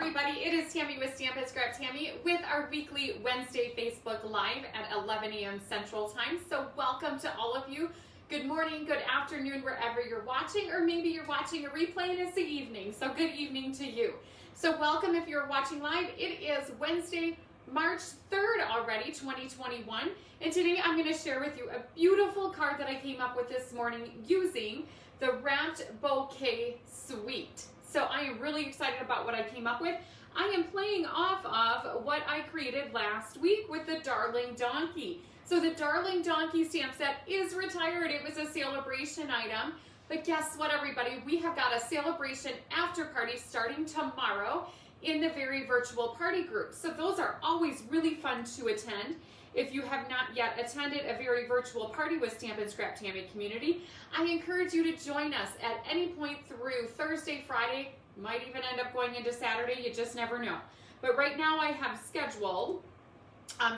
everybody, it is Tammy with Stamp and Scrap Tammy with our weekly Wednesday Facebook Live at 11 a.m. Central Time. So welcome to all of you. Good morning, good afternoon, wherever you're watching, or maybe you're watching a replay and it's the evening. So good evening to you. So welcome if you're watching live. It is Wednesday, March 3rd already, 2021. And today I'm going to share with you a beautiful card that I came up with this morning using the Wrapped Bouquet Suite. So I am really excited about what I came up with. I am playing off of what I created last week with the Darling Donkey. So the Darling Donkey stamp set is retired. It was a celebration item. But guess what, everybody? We have got a celebration after party starting tomorrow in the Very Virtual Party group. So those are always really fun to attend. If you have not yet attended a Very Virtual Party with Stamp and Scrap Tammy community, I encourage you to join us at any point through Thursday, Friday, might even end up going into Saturday, you just never know. But right now I have scheduled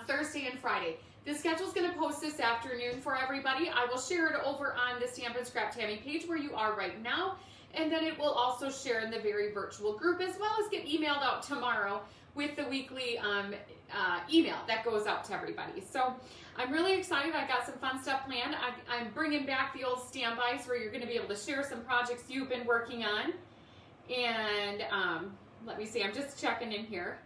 Thursday and Friday. The schedule is going to post this afternoon for everybody. I will share it over on the Stamp and Scrap Tammy page where you are right now, and then it will also share in the Very Virtual group as well as get emailed out tomorrow with the weekly email that goes out to everybody. So I'm really excited. I got some fun stuff planned. I'm bringing back the old standbys where you're going to be able to share some projects you've been working on. And let me see, I'm just checking in here.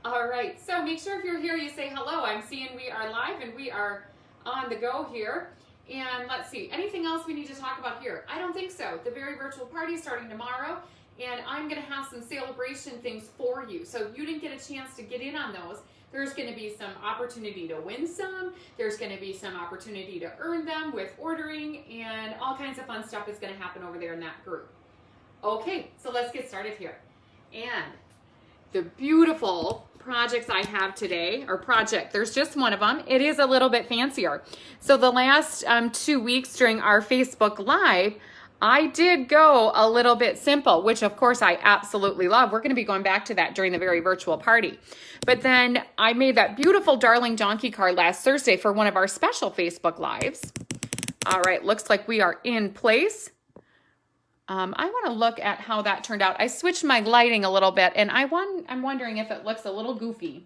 All right, so make sure if you're here, you say hello. I'm seeing we are live and we are on the go here. And let's see, anything else we need to talk about here? I don't think so. The Very Virtual Party is starting tomorrow, and I'm going to have some celebration things for you. So if you didn't get a chance to get in on those, there's going to be some opportunity to win some. There's going to be some opportunity to earn them with ordering, and all kinds of fun stuff is going to happen over there in that group. Okay, so let's get started here. And the beautiful projects I have today, or project, there's just one of them. It is a little bit fancier. So the last 2 weeks during our Facebook Live, I did go a little bit simple, which of course I absolutely love. We're going to be going back to that during the Very Virtual Party. But then I made that beautiful Darling Donkey card last Thursday for one of our special Facebook Lives. All right, looks like we are in place. I want to look at how that turned out. I switched my lighting a little bit, and I'm wondering if it looks a little goofy.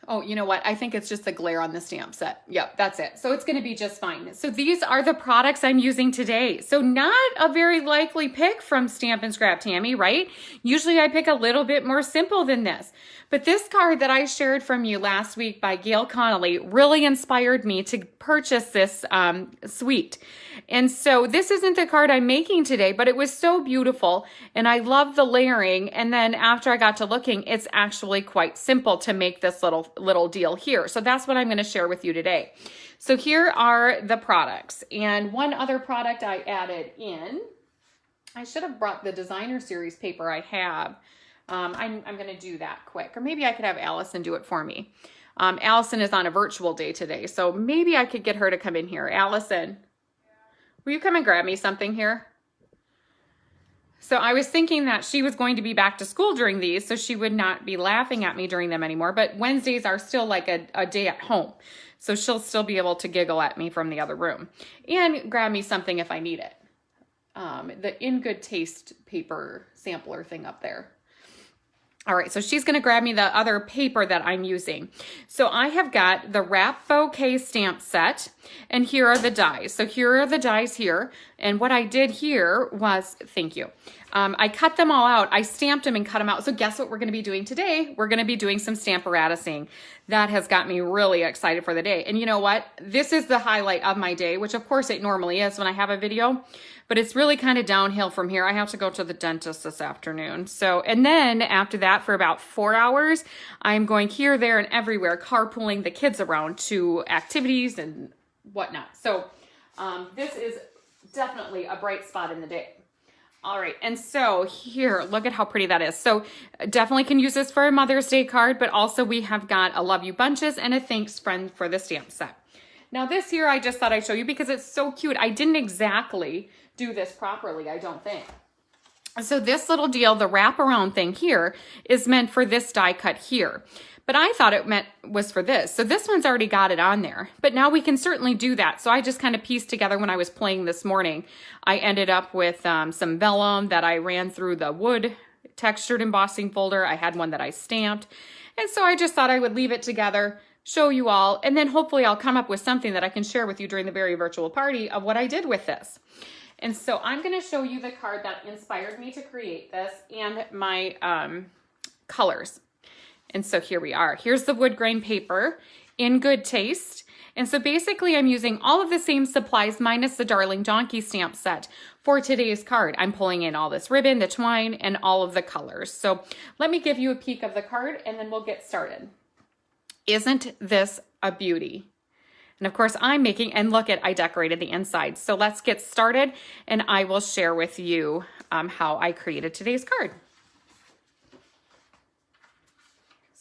Oh, you know what? I think it's just the glare on the stamp set. Yep, that's it. So it's going to be just fine. So these are the products I'm using today. So not a very likely pick from Stamp and Scrap Tammy, right? Usually I pick a little bit more simple than this. But this card that I shared from you last week by Gail Connolly really inspired me to purchase this suite. And so this isn't the card I'm making today, but it was so beautiful and I love the layering. And then after I got to looking, it's actually quite simple to make this little deal here. So that's what I'm going to share with you today. So here are the products. And one other product I added in, I should have brought the designer series paper I have. I'm going to do that quick, or maybe I could have Allison do it for me. Allison is on a virtual day today, so maybe I could get her to come in here. Allison, will you come and grab me something here? So I was thinking that she was going to be back to school during these, so she would not be laughing at me during them anymore, but Wednesdays are still like a day at home, so she'll still be able to giggle at me from the other room and grab me something if I need it. The In Good Taste paper sampler thing up there. All right, so she's going to grab me the other paper that I'm using. So I have got the Wrap Bouquet stamp set, and here are the dies. So here are the dies here, and what I did here was, thank you, I cut them all out. I stamped them and cut them out. So guess what we're going to be doing today? We're going to be doing some stamparatusing. That has got me really excited for the day. And you know what? This is the highlight of my day, which of course it normally is when I have a video, but it's really kind of downhill from here. I have to go to the dentist this afternoon. So, and then after that, for about 4 hours, I'm going here, there, and everywhere, carpooling the kids around to activities and whatnot. So this is definitely a bright spot in the day. All right, and so here, look at how pretty that is. So definitely can use this for a Mother's Day card, but also we have got a Love You Bunches and a Thanks Friend for the stamp set. Now this here, I just thought I'd show you because it's so cute. I didn't exactly do this properly, I don't think. So this little deal, the wraparound thing here, is meant for this die cut here. But I thought it was for this. So this one's already got it on there. But now we can certainly do that. So I just kind of pieced together when I was playing this morning. I ended up with some vellum that I ran through the wood textured embossing folder. I had one that I stamped. And so I just thought I would leave it together, show you all, and then hopefully I'll come up with something that I can share with you during the very virtual party of what I did with this. And so I'm going to show you the card that inspired me to create this and my colors. And so here we are. Here's the wood grain paper in good taste. And so basically I'm using all of the same supplies minus the Darling Donkey stamp set for today's card. I'm pulling in all this ribbon, the twine, and all of the colors. So let me give you a peek of the card and then we'll get started. Isn't this a beauty? And of course I'm making, and look at, I decorated the inside. So let's get started and I will share with you how I created today's card.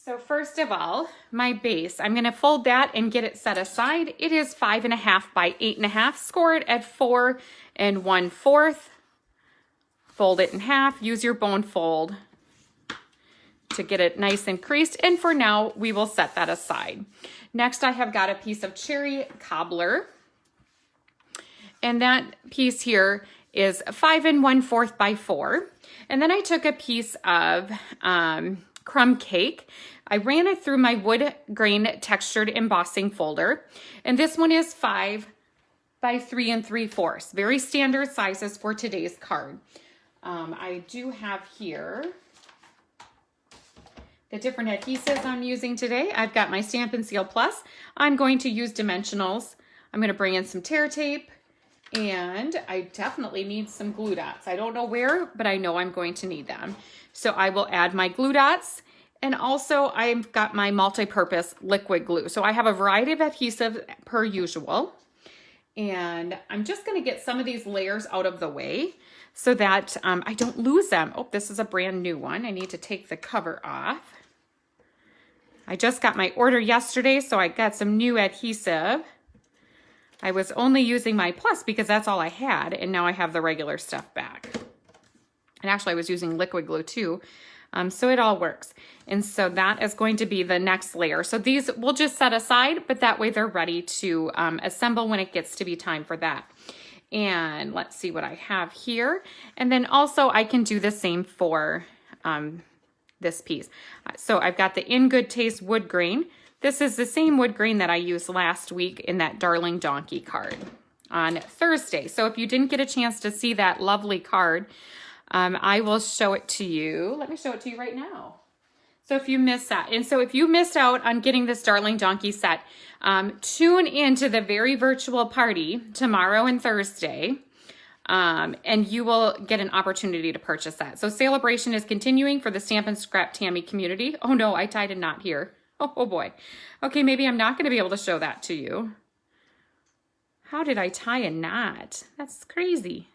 So first of all, my base, I'm going to fold that and get it set aside. It is 5.5 by 8.5. Score it at 4 1/4. Fold it in half. Use your bone fold to get it nice and creased. And for now, we will set that aside. Next, I have got a piece of cherry cobbler. And that piece here is 5 1/4 by 4. And then I took a piece of crumb cake. I ran it through my wood grain textured embossing folder. And this one is 5 by 3 3/4. Very standard sizes for today's card. I do have here the different adhesives I'm using today. I've got my Stamp and Seal Plus. I'm going to use dimensionals. I'm going to bring in some tear tape, and I definitely need some glue dots. I don't know where, but I know I'm going to need them. So I will add my glue dots, and also I've got my multi-purpose liquid glue. So I have a variety of adhesive per usual, and I'm just going to get some of these layers out of the way so that I don't lose them. Oh, this is a brand new one. I need to take the cover off. I just got my order yesterday, so I got some new adhesive. I was only using my Plus because that's all I had, and now I have the regular stuff back. And actually I was using liquid glue too, so it all works. And so that is going to be the next layer. So these we'll just set aside, but that way they're ready to assemble when it gets to be time for that. And let's see what I have here. And then also I can do the same for this piece. So I've got the In Good Taste wood grain. This is the same wood grain that I used last week in that Darling Donkey card on Thursday. So if you didn't get a chance to see that lovely card, I will show it to you. Let me show it to you right now. So if you missed that, and so if you missed out on getting this Darling Donkey set, tune into the very virtual party tomorrow and Thursday, and you will get an opportunity to purchase that. So celebration is continuing for the Stamp and Scrap Tammy community. Oh no, I tied a knot here. Oh boy. Okay, maybe I'm not going to be able to show that to you. How did I tie a knot? That's crazy.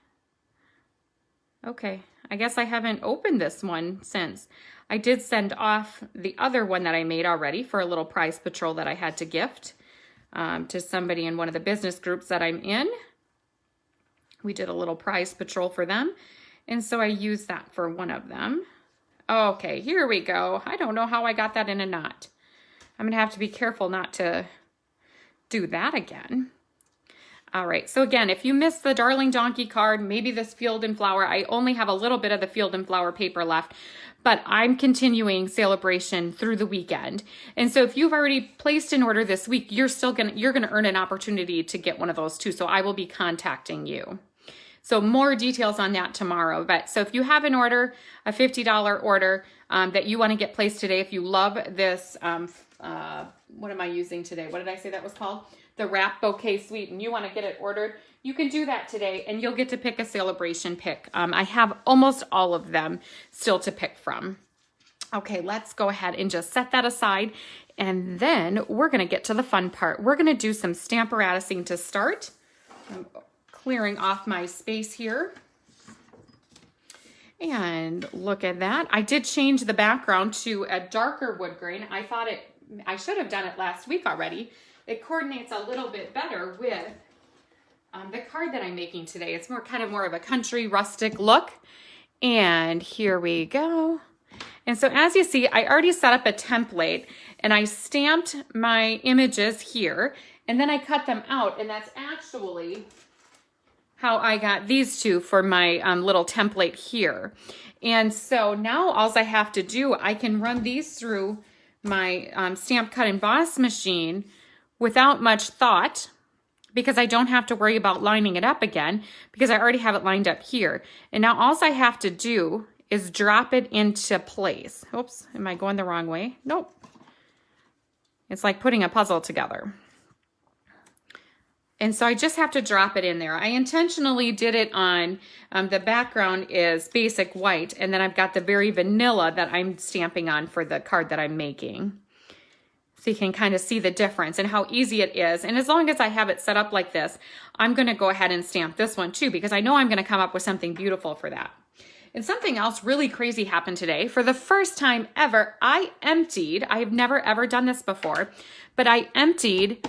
Okay, I guess I haven't opened this one since. I did send off the other one that I made already for a little prize patrol that I had to gift to somebody in one of the business groups that I'm in. We did a little prize patrol for them, and so I used that for one of them. Okay, here we go. I don't know how I got that in a knot. I'm gonna have to be careful not to do that again. All right, so again, if you missed the Darling Donkey card, maybe this Field and Flower, I only have a little bit of the Field and Flower paper left, but I'm continuing celebration through the weekend. And so if you've already placed an order this week, you're gonna earn an opportunity to get one of those too. So I will be contacting you. So more details on that tomorrow. But so if you have an order, a $50 order that you want to get placed today, if you love this, what am I using today? What did I say that was called? The Wrap Bouquet Suite, and you want to get it ordered, you can do that today, and you'll get to pick a celebration pick. I have almost all of them still to pick from. Okay, let's go ahead and just set that aside, and then we're going to get to the fun part. We're going to do some stamparatusing to start. I'm clearing off my space here. And look at that. I did change the background to a darker wood grain. I should have done it last week already. It coordinates a little bit better with the card that I'm making today. It's kind of more of a country rustic look. And here we go. And so as you see, I already set up a template and I stamped my images here, and then I cut them out, and that's actually how I got these two for my little template here. And so now all I have to do, I can run these through my Stamp Cut Emboss machine without much thought, because I don't have to worry about lining it up again because I already have it lined up here. And now all I have to do is drop it into place. Oops, am I going the wrong way? Nope. It's like putting a puzzle together. And so I just have to drop it in there. I intentionally did it on, the background is basic white, and then I've got the very vanilla that I'm stamping on for the card that I'm making. So you can kind of see the difference and how easy it is. And as long as I have it set up like this, I'm gonna go ahead and stamp this one too, because I know I'm gonna come up with something beautiful for that. And something else really crazy happened today. For the first time ever, I have never ever done this before, but I emptied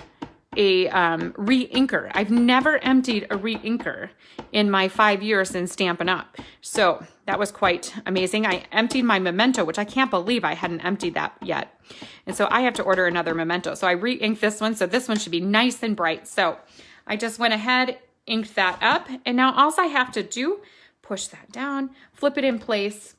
a re-inker. I've never emptied a re-inker in my 5 years in Stampin' Up. So that was quite amazing. I emptied my memento, which I can't believe I hadn't emptied that yet. And so I have to order another memento. So I re-inked this one, so this one should be nice and bright. So I just went ahead, inked that up, and now all I have to do, push that down, flip it in place,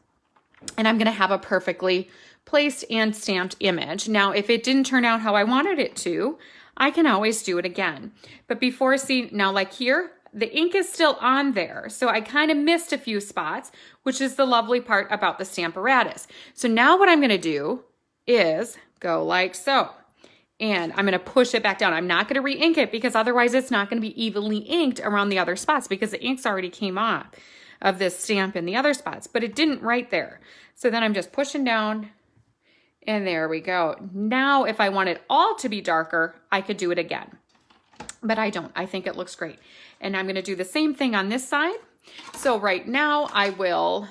and I'm gonna have a perfectly placed and stamped image. Now, if it didn't turn out how I wanted it to, I can always do it again. But before, see, now like here, the ink is still on there. So I kind of missed a few spots, which is the lovely part about the Stamparatus. So now what I'm gonna do is go like so. And I'm gonna push it back down. I'm not gonna re-ink it because otherwise it's not gonna be evenly inked around the other spots because the inks already came off of this stamp in the other spots, but it didn't right there. So then I'm just pushing down, and there we go. Now, if I want it all to be darker, I could do it again, but I don't. I think it looks great. And I'm gonna do the same thing on this side. So right now I will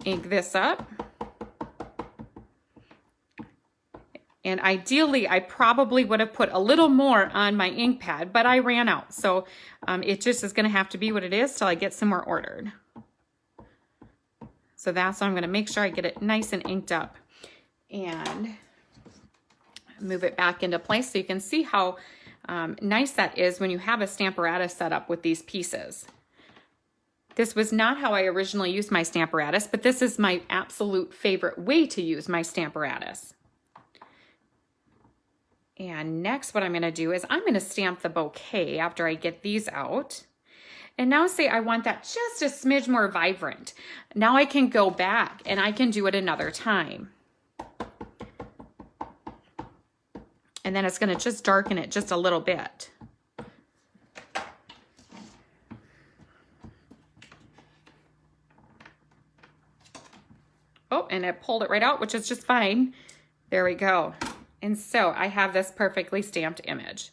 ink this up. And ideally, I probably would have put a little more on my ink pad, but I ran out. So it just is gonna have to be what it is till I get some more ordered. So that's why I'm gonna make sure I get it nice and inked up and move it back into place so you can see how nice that is when you have a Stamparatus set up with these pieces. This was not how I originally used my Stamparatus, but this is my absolute favorite way to use my Stamparatus. And next what I'm gonna do is I'm gonna stamp the bouquet after I get these out. And now say I want that just a smidge more vibrant. Now I can go back and I can do it another time. And then it's gonna just darken it just a little bit. Oh, and it pulled it right out, which is just fine. There we go. And so I have this perfectly stamped image.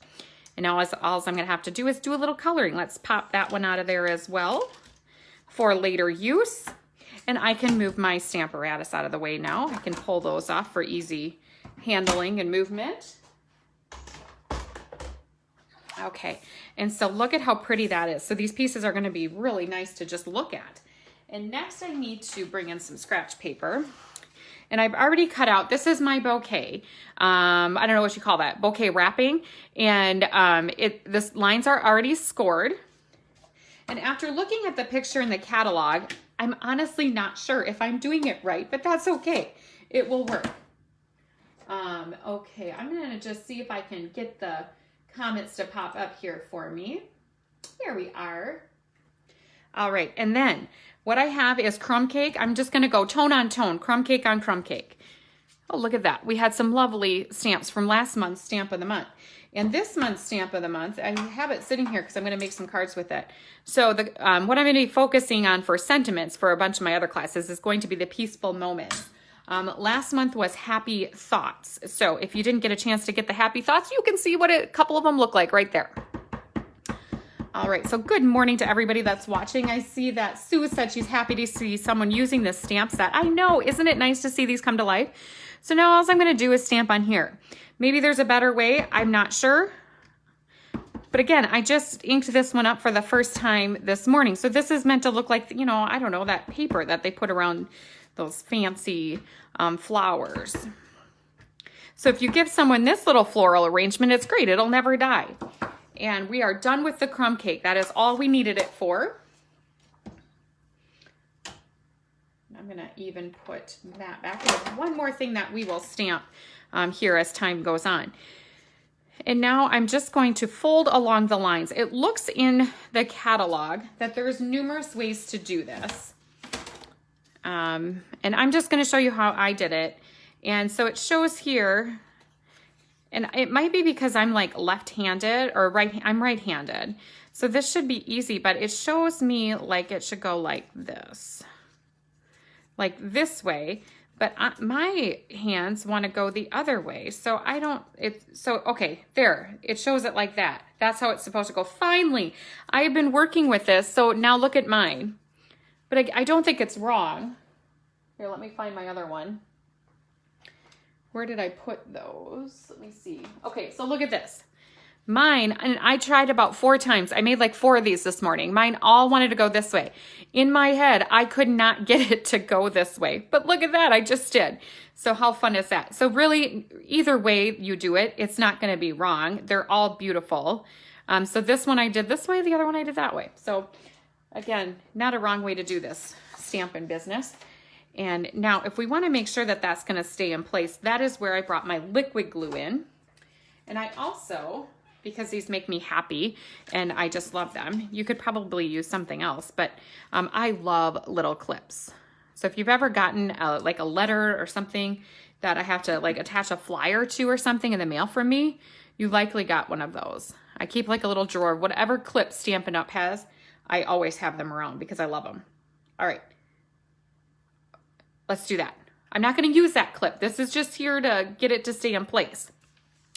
And now all I'm gonna have to do is do a little coloring. Let's pop that one out of there as well for later use. And I can move my Stamparatus out of the way now. I can pull those off for easy handling and movement. Okay, and so look at how pretty that is. So these pieces are gonna be really nice to just look at. And next I need to bring in some scratch paper. And I've already cut out, this is my bouquet. I don't know what you call that, bouquet wrapping. And the lines are already scored. And after looking at the picture in the catalog, I'm honestly not sure if I'm doing it right, but that's okay. It will work. Okay, I'm gonna just see if I can get the comments to pop up here for me. Here we are. All right, and then what I have is crumb cake. I'm just gonna go tone on tone, crumb cake on crumb cake. Oh, look at that. We had some lovely stamps from last month's Stamp of the Month. And this month's Stamp of the Month, I have it sitting here because I'm gonna make some cards with it. So what I'm gonna be focusing on for sentiments for a bunch of my other classes is going to be the peaceful moments. Last month was happy thoughts. So if you didn't get a chance to get the happy thoughts, you can see what a couple of them look like right there. All right, so good morning to everybody that's watching. I see that Sue said she's happy to see someone using this stamp set. I know, isn't it nice to see these come to life? So now all I'm gonna do is stamp on here. Maybe there's a better way, I'm not sure. But again, I just inked this one up for the first time this morning. So this is meant to look like, you know, I don't know, that paper that they put around those fancy flowers. So if you give someone this little floral arrangement, it's great, it'll never die. And we are done with the crumb cake. That is all we needed it for. I'm gonna even put that back. There's one more thing that we will stamp here as time goes on. And now I'm just going to fold along the lines. It looks in the catalog that there's numerous ways to do this. And I'm just gonna show you how I did it. And so it shows here, and it might be because I'm like left-handed or I'm right-handed. So this should be easy, but it shows me like it should go like this. Like this way, but my hands want to go the other way. So okay, there, it shows it like that. That's how it's supposed to go. Finally, I have been working with this. So now look at mine, but I don't think it's wrong. Here, let me find my other one. Where did I put those? Let me see. Okay, so look at this. Mine, and I tried about 4 times. I made like 4 of these this morning. Mine all wanted to go this way. In my head, I could not get it to go this way. But look at that, I just did. So how fun is that? So really, either way you do it, it's not gonna be wrong. They're all beautiful. So this one I did this way, the other one I did that way. So again, not a wrong way to do this Stampin' business. And now if we wanna make sure that that's gonna stay in place, that is where I brought my liquid glue in. And I also, because these make me happy and I just love them. You could probably use something else, but I love little clips. So if you've ever gotten like a letter or something that I have to like attach a flyer to or something in the mail from me, you likely got one of those. I keep like a little drawer, whatever clip Stampin' Up! Has, I always have them around because I love them. All right, let's do that. I'm not gonna use that clip. This is just here to get it to stay in place.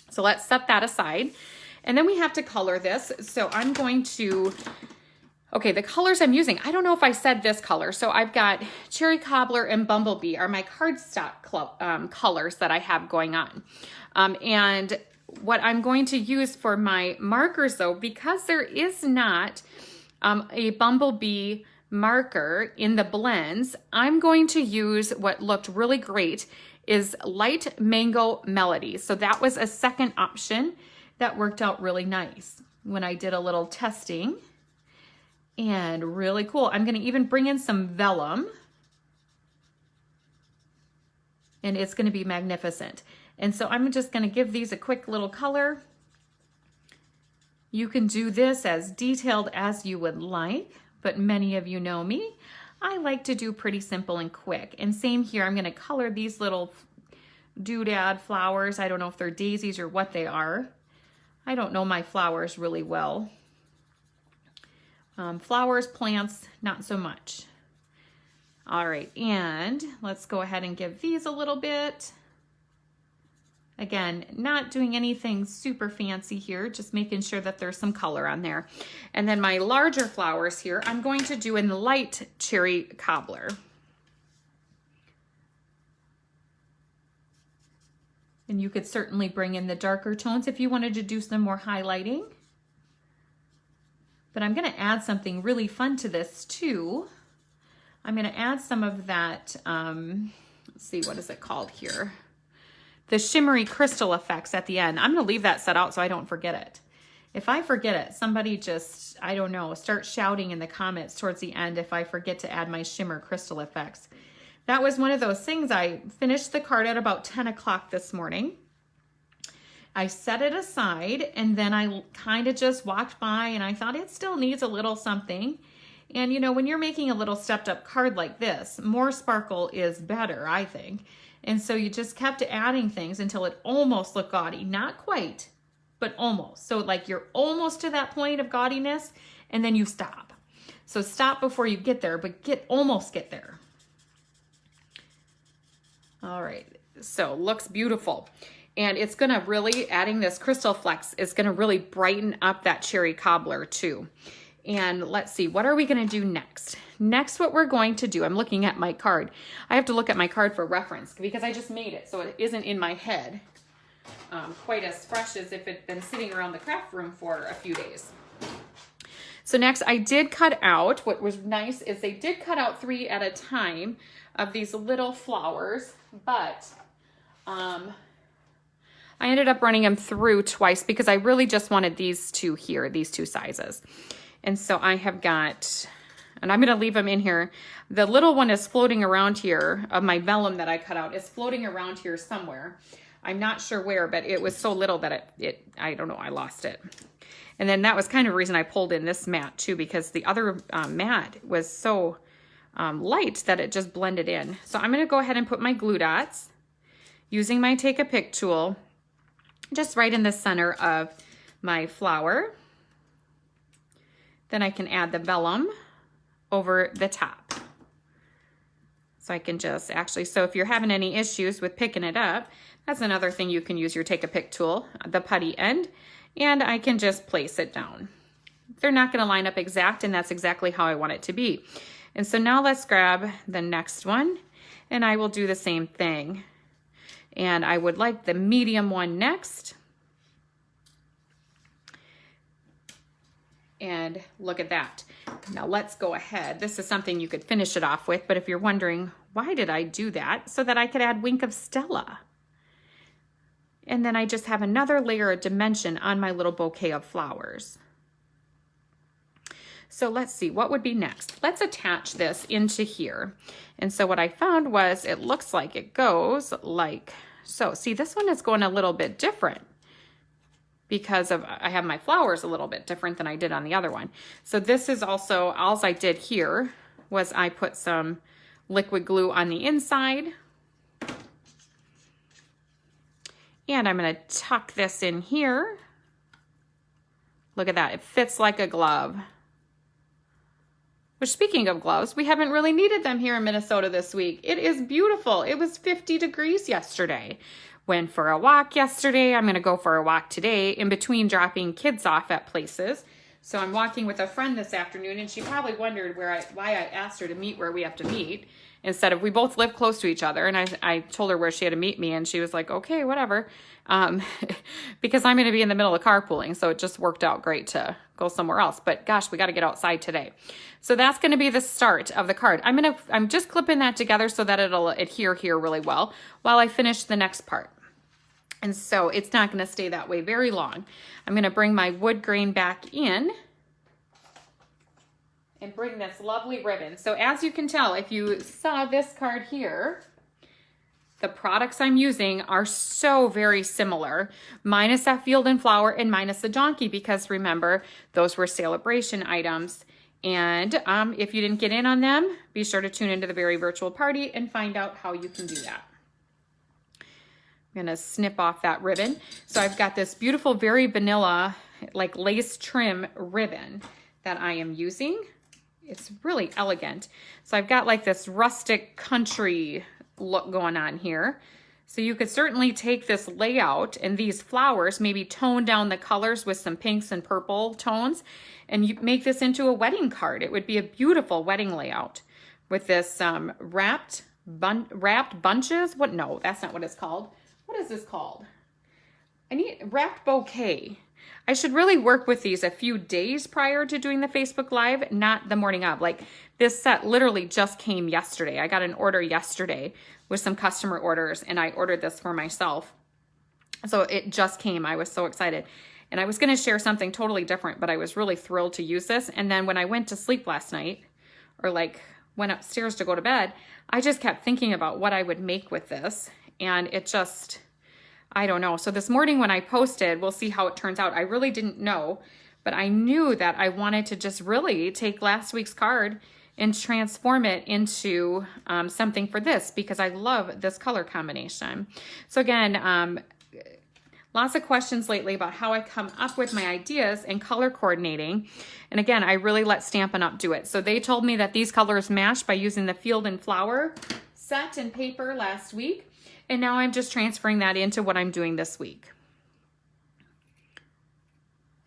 So let's set that aside. And then we have to color this. So I'm going to, okay, the colors I'm using, I don't know if I said this color. So I've got Cherry Cobbler and Bumblebee are my cardstock colors that I have going on. And what I'm going to use for my markers though, because there is not a Bumblebee marker in the blends, I'm going to use what looked really great is Light Mango Melody. So that was a second option that worked out really nice when I did a little testing, and really cool. I'm gonna even bring in some vellum, and it's gonna be magnificent. And so I'm just gonna give these a quick little color. You can do this as detailed as you would like, but many of you know me. I like to do pretty simple and quick. And same here, I'm gonna color these little doodad flowers. I don't know if they're daisies or what they are. I don't know my flowers really well. Flowers, plants, not so much. All right, and let's go ahead and give these a little bit. Again, not doing anything super fancy here, just making sure that there's some color on there. And then my larger flowers here, I'm going to do in the light Cherry Cobbler. And you could certainly bring in the darker tones if you wanted to do some more highlighting. But I'm gonna add something really fun to this too. I'm gonna add some of that, let's see, what is it called here? The shimmery crystal effects at the end. I'm gonna leave that set out so I don't forget it. If I forget it, somebody just, I don't know, start shouting in the comments towards the end if I forget to add my shimmer crystal effects. That was one of those things. I finished the card at about 10 o'clock this morning. I set it aside and then I kind of just walked by and I thought it still needs a little something. And you know, when you're making a little stepped up card like this, more sparkle is better, I think. And so you just kept adding things until it almost looked gaudy. Not quite, but almost. So like you're almost to that point of gaudiness and then you stop. So stop before you get there, but almost get there. All right, so looks beautiful. And it's gonna really, adding this Crystal Flex is gonna really brighten up that Cherry Cobbler too. And let's see, what are we gonna do next? Next, what we're going to do, I'm looking at my card. I have to look at my card for reference because I just made it, so it isn't in my head quite as fresh as if it'd been sitting around the craft room for a few days. So next, I did cut out, what was nice is they did cut out 3 at a time of these little flowers, but I ended up running them through twice because I really just wanted these two here, these two sizes. And so I have got, and I'm gonna leave them in here. The little one is floating around here of my vellum that I cut out. It's floating around here somewhere. I'm not sure where, but it was so little that I don't know, I lost it. And then that was kind of the reason I pulled in this mat too, because the other mat was so light that it just blended in. So I'm gonna go ahead and put my glue dots using my Take a Pick tool, just right in the center of my flower. Then I can add the vellum over the top. So I can just actually, so if you're having any issues with picking it up, that's another thing you can use your Take a Pick tool, the putty end, and I can just place it down. They're not gonna line up exact, and that's exactly how I want it to be. And so now let's grab the next one, and I will do the same thing. And I would like the medium one next. And look at that. Now let's go ahead. This is something you could finish it off with, but if you're wondering, why did I do that? So that I could add Wink of Stella. And then I just have another layer of dimension on my little bouquet of flowers. So let's see, what would be next? Let's attach this into here. And so what I found was it looks like it goes like so. See, this one is going a little bit different because I have my flowers a little bit different than I did on the other one. So this is also, all I did here was I put some liquid glue on the inside. And I'm gonna tuck this in here. Look at that, it fits like a glove. Which, speaking of gloves, we haven't really needed them here in Minnesota this week. It is beautiful. It was 50 degrees yesterday. Went for a walk yesterday. I'm gonna go for a walk today in between dropping kids off at places. So I'm walking with a friend this afternoon, and she probably wondered why I asked her to meet where we have to meet instead of, we both live close to each other, and I told her where she had to meet me, and she was like, okay, whatever. Because I'm gonna be in the middle of carpooling, so it just worked out great to go somewhere else. But gosh, we gotta get outside today. So that's gonna be the start of the card. I'm just clipping that together so that it'll adhere here really well while I finish the next part. And so it's not gonna stay that way very long. I'm gonna bring my wood grain back in and bring this lovely ribbon. So as you can tell, if you saw this card here, the products I'm using are so very similar, minus that field and flower and minus the donkey, because remember, those were celebration items. And if you didn't get in on them, be sure to tune into the very virtual party and find out how you can do that. I'm gonna snip off that ribbon. So I've got this beautiful, very vanilla, like lace trim ribbon that I am using. It's really elegant. So I've got like this rustic country look going on here. So you could certainly take this layout and these flowers, maybe tone down the colors with some pinks and purple tones, and you make this into a wedding card. It would be a beautiful wedding layout with this wrapped bunches. What? No, that's not what it's called. What is this called? I need wrapped bouquet. I should really work with these a few days prior to doing the Facebook Live, not the morning of. Like, this set literally just came yesterday. I got an order yesterday with some customer orders, and I ordered this for myself. So it just came. I was so excited. And I was going to share something totally different, but I was really thrilled to use this. And then when I went to sleep last night, or like went upstairs to go to bed, I just kept thinking about what I would make with this. And it just, I don't know. So this morning when I posted, we'll see how it turns out. I really didn't know, but I knew that I wanted to just really take last week's card and transform it into something for this, because I love this color combination. So again, lots of questions lately about how I come up with my ideas and color coordinating. And again, I really let Stampin' Up! Do it. So they told me that these colors match by using the Field and Flower set and paper last week. And now I'm just transferring that into what I'm doing this week.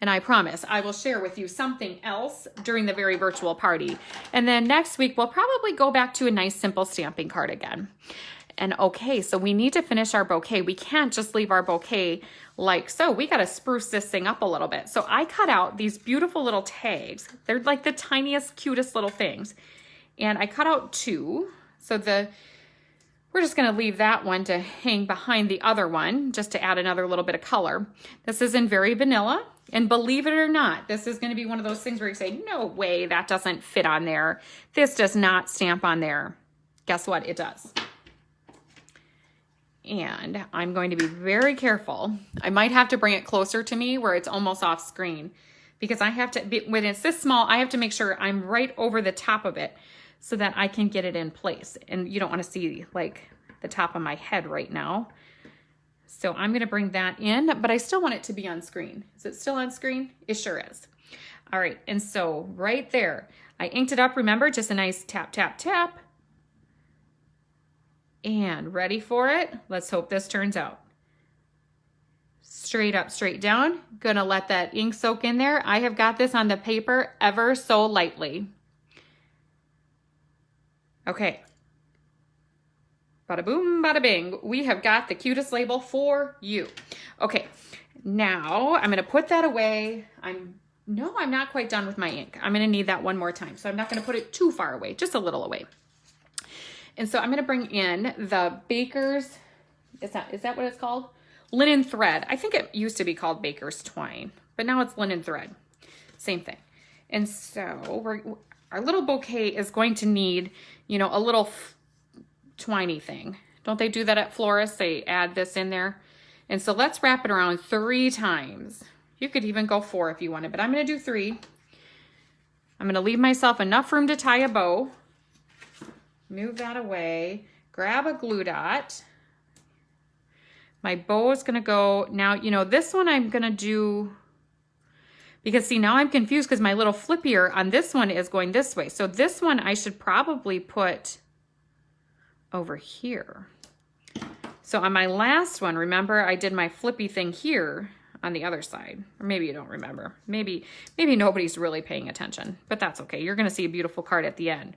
And I promise I will share with you something else during the very virtual party. And then next week, we'll probably go back to a nice simple stamping card again. And okay, so we need to finish our bouquet. We can't just leave our bouquet like so. We got to spruce this thing up a little bit. So I cut out these beautiful little tags. They're like the tiniest, cutest little things. And I cut out two. So where'd we're just going to leave that one to hang behind the other one just to add another little bit of color. This is in Very Vanilla. And believe it or not, this is going to be one of those things where you say, no way, that doesn't fit on there. This does not stamp on there. Guess what? It does. And I'm going to be very careful. I might have to bring it closer to me where it's almost off screen, because I have to, when it's this small, I have to make sure I'm right over the top of it so that I can get it in place. And you don't want to see like the top of my head right now. So I'm going to bring that in, but I still want it to be on screen. Is it still on screen? It sure is. All right. And so right there, I inked it up. Remember, just a nice tap, tap, tap. And ready for it. Let's hope this turns out. Straight up, straight down. Gonna let that ink soak in there. I have got this on the paper ever so lightly. Okay. Bada boom, bada bing. We have got the cutest label for you. Okay, now I'm gonna put that away. I'm not quite done with my ink. I'm gonna need that one more time. So I'm not gonna put it too far away, just a little away. And so I'm gonna bring in the Baker's, is that what it's called? Linen thread. I think it used to be called Baker's twine, but now it's linen thread. Same thing. And so our little bouquet is going to need, you know, a little twiney thing. Don't they do that at florists? They add this in there. And so let's wrap it around 3 times. You could even go 4 if you wanted, but I'm gonna do 3. I'm gonna leave myself enough room to tie a bow. Move that away, grab a glue dot. My bow is gonna go, now, you know, this one I'm gonna do, because see, now I'm confused because my little flippier on this one is going this way. So this one I should probably put over here. So on my last one, remember I did my flippy thing here on the other side. Or maybe you don't remember. Maybe nobody's really paying attention, but that's okay. You're gonna see a beautiful card at the end.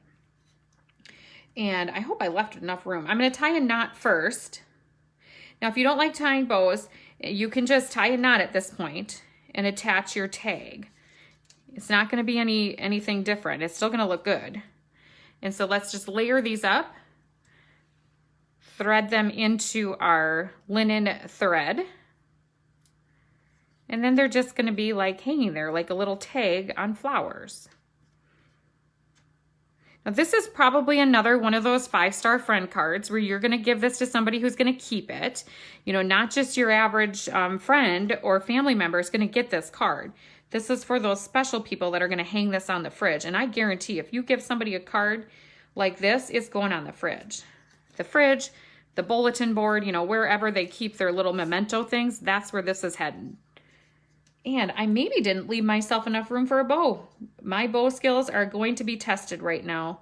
And I hope I left enough room. I'm gonna tie a knot first. Now, if you don't like tying bows, you can just tie a knot at this point and attach your tag. It's not gonna be anything different. It's still gonna look good. And so let's just layer these up, thread them into our linen thread. And then they're just gonna be like hanging there, like a little tag on flowers. Now this is probably another one of those 5-star friend cards where you're gonna give this to somebody who's gonna keep it. You know, not just your average friend or family member is gonna get this card. This is for those special people that are gonna hang this on the fridge. And I guarantee if you give somebody a card like this, it's going on the fridge. The fridge, the bulletin board, you know, wherever they keep their little memento things, that's where this is heading. And I maybe didn't leave myself enough room for a bow. My bow skills are going to be tested right now.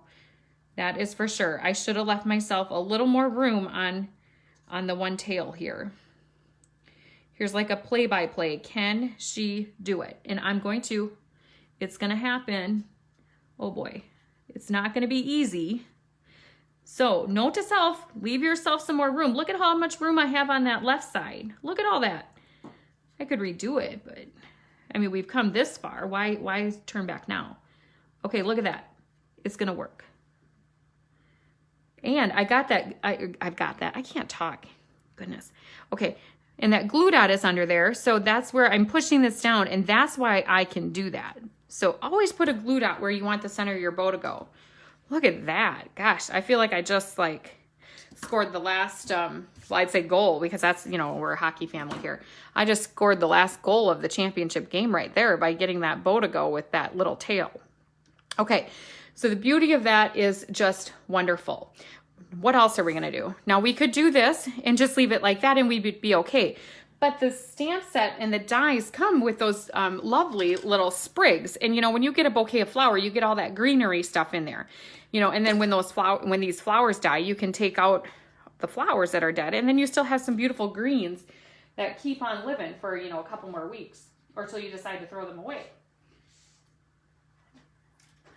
That is for sure. I should have left myself a little more room on the one tail here. Here's like a play-by-play. Can she do it? And I'm going to. It's going to happen. Oh boy. It's not going to be easy. So note to self, leave yourself some more room. Look at how much room I have on that left side. Look at all that. I could redo it, but I mean, we've come this far. Why turn back now? Okay, look at that. It's gonna work. And I got that, I've got that. I can't talk, goodness. Okay, and that glue dot is under there. So that's where I'm pushing this down, and that's why I can do that. So always put a glue dot where you want the center of your bow to go. Look at that. Gosh, I feel like I just like scored the last, well, I'd say goal, because that's, you know, we're a hockey family here. I just scored the last goal of the championship game right there by getting that bow to go with that little tail. Okay, so the beauty of that is just wonderful. What else are we gonna do? Now we could do this and just leave it like that and we'd be okay. But the stamp set and the dies come with those lovely little sprigs. And you know, when you get a bouquet of flower, you get all that greenery stuff in there. You know, and then when these flowers die, you can take out the flowers that are dead, and then you still have some beautiful greens that keep on living for, you know, a couple more weeks or till you decide to throw them away.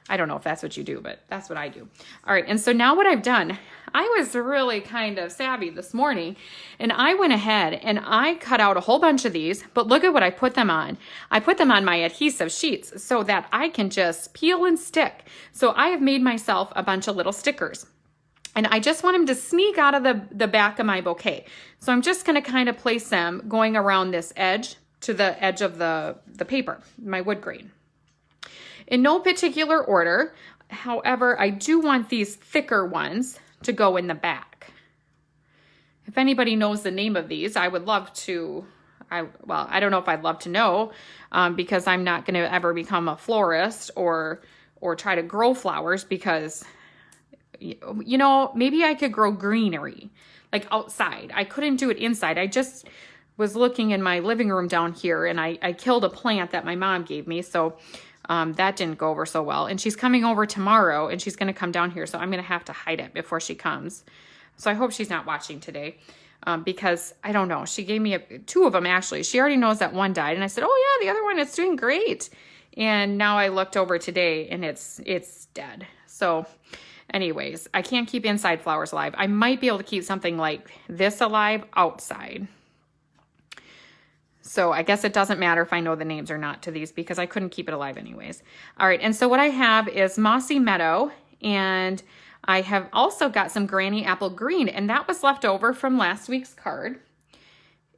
I don't know if that's what you do, but that's what I do. All right, and so now what I've done, I was really kind of savvy this morning, and I went ahead and I cut out a whole bunch of these, but look at what I put them on. I put them on my adhesive sheets so that I can just peel and stick. So I have made myself a bunch of little stickers. And I just want them to sneak out of the back of my bouquet. So I'm just going to kind of place them going around this edge to the edge of the paper, my wood grain. In no particular order, however, I do want these thicker ones to go in the back. If anybody knows the name of these, I would love to, well, I don't know if I'd love to know, because I'm not going to ever become a florist or try to grow flowers, because you know, maybe I could grow greenery, like outside. I couldn't do it inside. I just was looking in my living room down here, and I killed a plant that my mom gave me, so that didn't go over so well. And she's coming over tomorrow, and she's going to come down here, so I'm going to have to hide it before she comes. So I hope she's not watching today, because I don't know. She gave me two of them, actually. She already knows that one died, and I said, oh yeah, the other one, it's doing great. And now I looked over today, and it's dead. So anyways, I can't keep inside flowers alive. I might be able to keep something like this alive outside. So I guess it doesn't matter if I know the names or not to these, because I couldn't keep it alive anyways. All right, and so what I have is Mossy Meadow, and I have also got some Granny Apple Green, and that was left over from last week's card.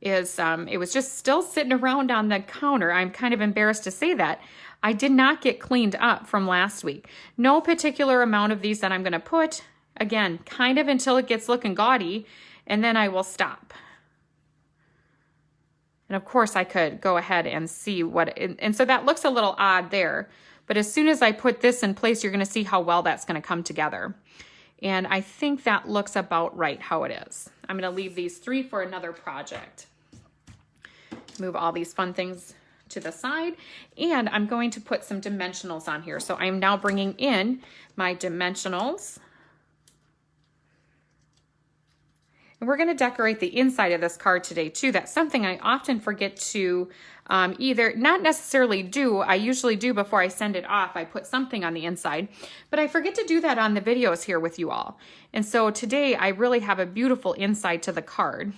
It was just still sitting around on the counter. I'm kind of embarrassed to say that. I did not get cleaned up from last week. No particular amount of these that I'm going to put, again, kind of until it gets looking gaudy, and then I will stop. And of course I could go ahead and see and so that looks a little odd there, but as soon as I put this in place, you're going to see how well that's going to come together. And I think that looks about right how it is. I'm going to leave these 3 for another project. Move all these fun things to the side, and I'm going to put some dimensionals on here. So I'm now bringing in my dimensionals, and we're going to decorate the inside of this card today too. That's something I often forget to either not necessarily do. I usually do before I send it off. I put something on the inside, but I forget to do that on the videos here with you all. And so today I really have a beautiful inside to the card,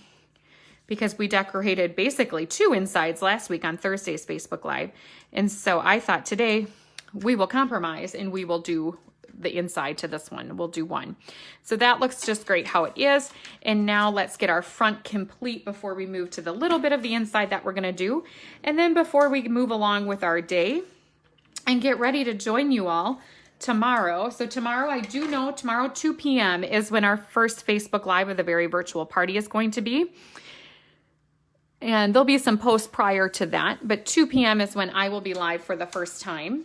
because we decorated basically 2 insides last week on Thursday's Facebook Live. And so I thought today we will compromise and we will do the inside to this one. We'll do 1. So that looks just great how it is. And now let's get our front complete before we move to the little bit of the inside that we're gonna do. And then before we move along with our day and get ready to join you all tomorrow. So tomorrow, I do know tomorrow 2 p.m. is when our first Facebook Live of the very virtual party is going to be. And there'll be some posts prior to that, but 2 p.m. is when I will be live for the first time.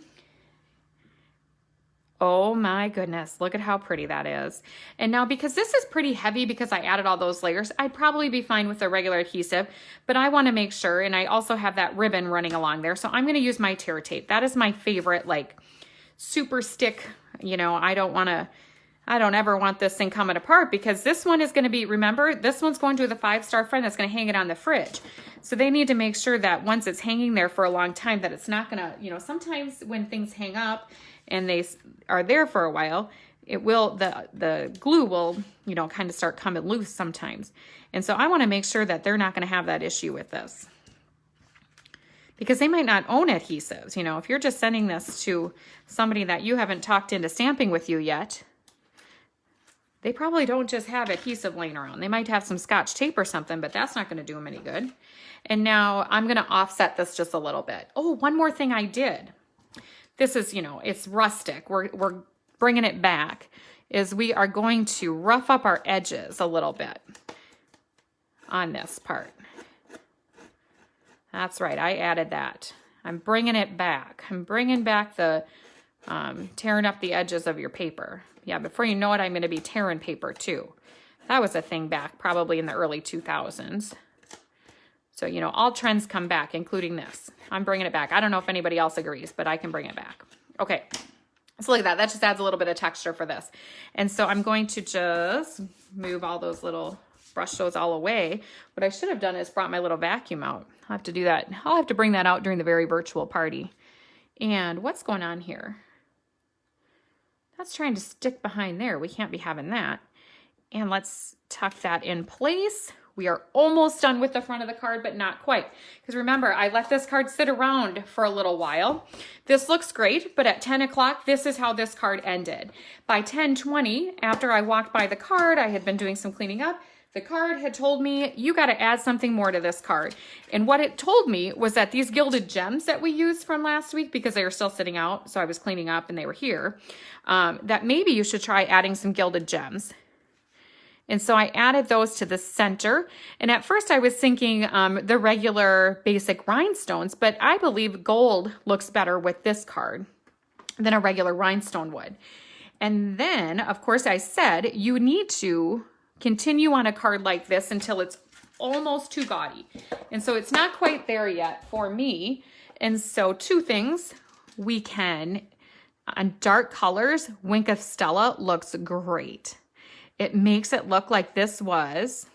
Oh my goodness, look at how pretty that is. And now, because this is pretty heavy, because I added all those layers, I'd probably be fine with the regular adhesive, but I want to make sure, and I also have that ribbon running along there, so I'm going to use my tear tape. That is my favorite, like, super stick. You know, I don't ever want this thing coming apart, because this one is going to be, remember, this one's going to the 5-star friend that's going to hang it on the fridge. So they need to make sure that once it's hanging there for a long time, that it's not going to, you know, sometimes when things hang up and they are there for a while, it will, the glue will, you know, kind of start coming loose sometimes. And so I want to make sure that they're not going to have that issue with this, because they might not own adhesives. You know, if you're just sending this to somebody that you haven't talked into stamping with you yet, they probably don't just have adhesive laying around. They might have some Scotch tape or something, but that's not going to do them any good. And now I'm going to offset this just a little bit. Oh, one more thing I did. This is, you know, it's rustic. We're bringing it back. Is we are going to rough up our edges a little bit on this part. That's right. I added that. I'm bringing it back. I'm bringing back the tearing up the edges of your paper. Yeah, before you know it, I'm going to be tearing paper too. That was a thing back probably in the early 2000s. So, you know, all trends come back, including this. I'm bringing it back. I don't know if anybody else agrees, but I can bring it back. Okay, so look at that. That just adds a little bit of texture for this. And so I'm going to just move all those little, brush those all away. What I should have done is brought my little vacuum out. I'll have to do that. I'll have to bring that out during the very virtual party. And what's going on here? That's trying to stick behind there. We can't be having that. And let's tuck that in place We are almost done with the front of the card, but not quite. Because remember, I let this card sit around for a little while. This looks great, but at 10 o'clock, this is how this card ended. By 10:20, after I walked by the card, I had been doing some cleaning up, the card had told me, you got to add something more to this card. And what it told me was that these gilded gems that we used from last week, because they were still sitting out, so I was cleaning up and they were here, that maybe you should try adding some gilded gems. And so I added those to the center. And at first I was thinking the regular basic rhinestones, but I believe gold looks better with this card than a regular rhinestone would. And then, of course, I said you need to continue on a card like this until it's almost too gaudy. And so it's not quite there yet for me. And so two things we can, on dark colors, Wink of Stella looks great. It makes it look like this was,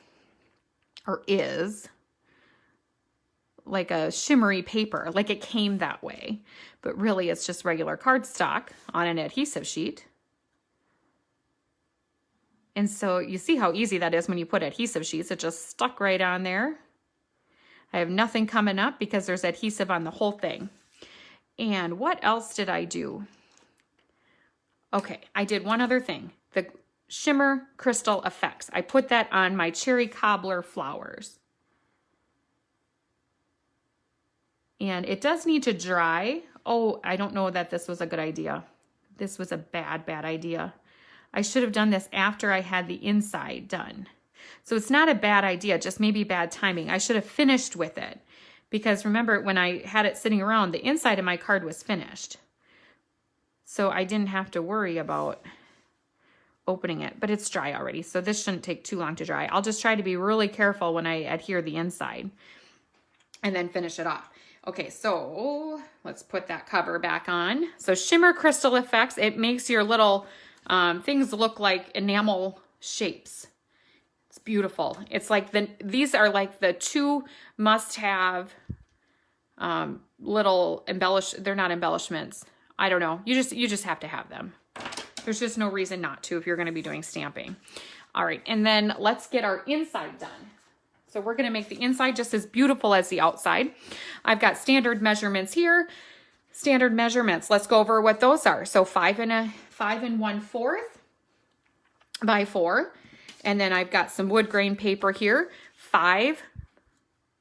or is, like a shimmery paper, like it came that way. But really it's just regular cardstock on an adhesive sheet. And so you see how easy that is when you put adhesive sheets. It just stuck right on there. I have nothing coming up because there's adhesive on the whole thing. And what else did I do? Okay, I did one other thing. The shimmer crystal effects. I put that on my cherry cobbler flowers. And it does need to dry. Oh, I don't know that this was a good idea. This was a bad idea. I should have done this after I had the inside done. So it's not a bad idea, just maybe bad timing. I should have finished with it because remember when I had it sitting around, the inside of my card was finished. So I didn't have to worry about opening it, but it's dry already. So this shouldn't take too long to dry. I'll just try to be really careful when I adhere the inside and then finish it off. Okay, so let's put that cover back on. So shimmer crystal effects, it makes your little things look like enamel shapes. It's beautiful. It's like these are like the two must-have little they're not embellishments. I don't know. You just have to have them. There's just no reason not to if you're going to be doing stamping. All right, and then let's get our inside done. So we're going to make the inside just as beautiful as the outside. I've got standard measurements here. Standard measurements. Let's go over what those are. So 5 1/4 by 4. And then I've got some wood grain paper here. 5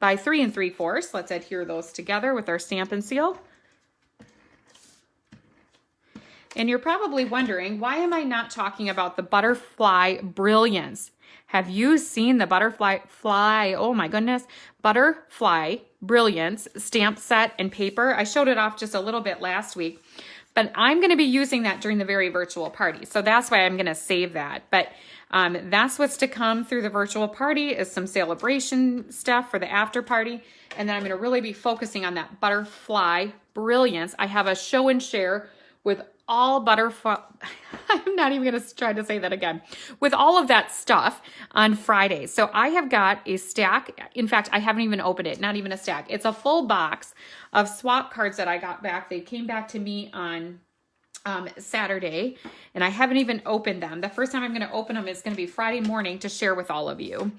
by 3 3/4. Let's adhere those together with our stamp and seal. And you're probably wondering, why am I not talking about the Butterfly Brilliance? Have you seen the Butterfly Brilliance stamp set and paper? I showed it off just a little bit last week, but I'm going to be using that during the very virtual party. So that's why I'm going to save that. But that's what's to come through the virtual party is some celebration stuff for the after party. And then I'm going to really be focusing on that Butterfly Brilliance. I have a show and share with all butterfly, I'm not even going to try to say that again, with all of that stuff on Friday. So I have got a stack. In fact, I haven't even opened it, not even a stack. It's a full box of swap cards that I got back. They came back to me on Saturday, and I haven't even opened them. The first time I'm going to open them is going to be Friday morning to share with all of you.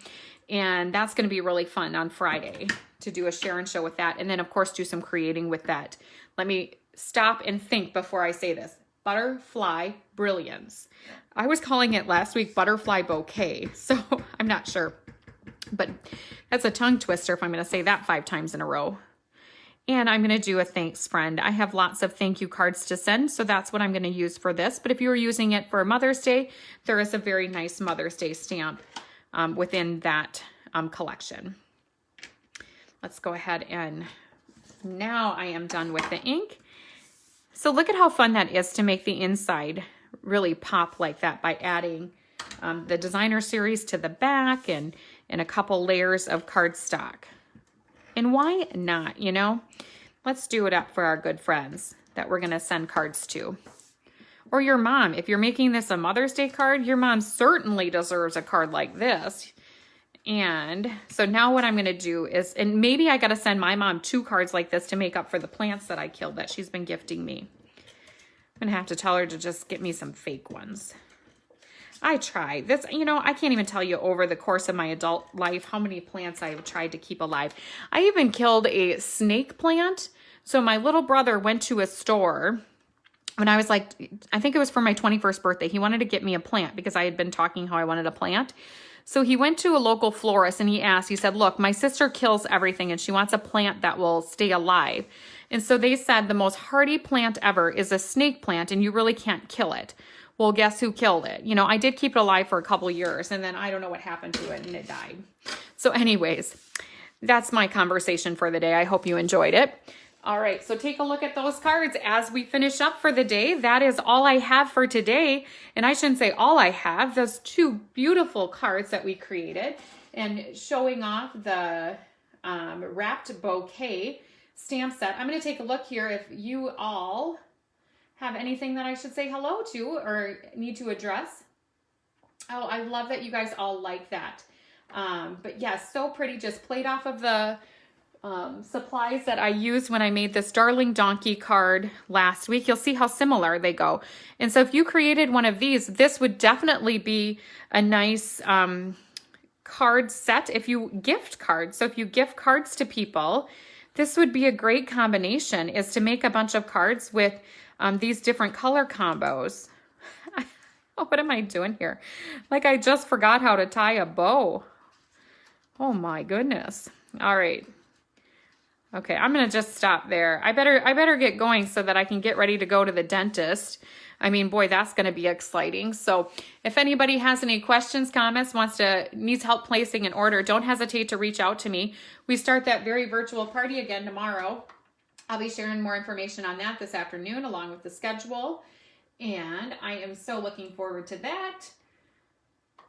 And that's going to be really fun on Friday to do a share and show with that. And then, of course, do some creating with that. Let me stop and think before I say this. Butterfly Brilliance. I was calling it last week Butterfly Bouquet, so I'm not sure. But that's a tongue twister if I'm going to say that 5 times in a row. And I'm going to do a thanks friend. I have lots of thank you cards to send, so that's what I'm going to use for this. But if you were using it for Mother's Day, there is a very nice Mother's Day stamp within that collection. Let's go ahead and now I am done with the ink. So look at how fun that is to make the inside really pop like that by adding the designer series to the back and a couple layers of cardstock. And why not, you know? Let's do it up for our good friends that we're going to send cards to. Or your mom. If you're making this a Mother's Day card, your mom certainly deserves a card like this. And so now what I'm going to do is, and maybe I got to send my mom 2 cards like this to make up for the plants that I killed that she's been gifting me. I'm going to have to tell her to just get me some fake ones. I try this, you know, I can't even tell you over the course of my adult life how many plants I have tried to keep alive. I even killed a snake plant. So my little brother went to a store when I was like, I think it was for my 21st birthday. He wanted to get me a plant because I had been talking how I wanted a plant. So he went to a local florist and he said, look, my sister kills everything and she wants a plant that will stay alive. And so they said the most hardy plant ever is a snake plant and you really can't kill it. Well, guess who killed it? You know, I did keep it alive for a couple years and then I don't know what happened to it and it died. So anyways, that's my conversation for the day. I hope you enjoyed it. All right, so take a look at those cards as we finish up for the day. That is all I have for today. And I shouldn't say all I have. Those two beautiful cards that we created and showing off the wrapped bouquet stamp set. I'm going to take a look here if you all have anything that I should say hello to or need to address. Oh, I love that you guys all like that. But yes, so pretty. Just played off of the supplies that I used when I made this Darling Donkey card last week. You'll see how similar they go. And so if you created one of these, this would definitely be a nice card set if you gift cards. So if you gift cards to people, this would be a great combination, is to make a bunch of cards with these different color combos. What am I doing here? Like I just forgot how to tie a bow. Oh my goodness. All right. Okay, I'm gonna just stop there. I better get going so that I can get ready to go to the dentist. I mean, boy, that's gonna be exciting. So if anybody has any questions, comments, needs help placing an order, don't hesitate to reach out to me. We start that very virtual party again tomorrow. I'll be sharing more information on that this afternoon along with the schedule. And I am so looking forward to that.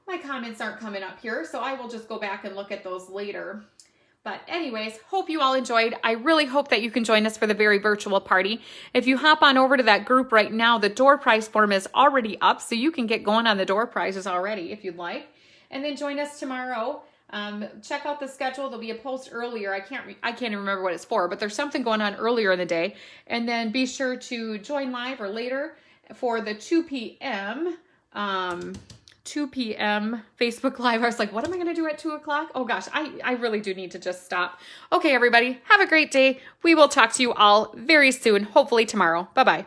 My comments aren't coming up here, so I will just go back and look at those later. But anyways, hope you all enjoyed. I really hope that you can join us for the very virtual party. If you hop on over to that group right now, the door prize form is already up, so you can get going on the door prizes already if you'd like. And then join us tomorrow. Check out the schedule. There'll be a post earlier. I can't even remember what it's for, but there's something going on earlier in the day. And then be sure to join live or later for the 2 p.m. Facebook Live. I was like, what am I going to do at 2 o'clock? Oh gosh, I really do need to just stop. Okay, everybody, have a great day. We will talk to you all very soon, hopefully tomorrow. Bye-bye.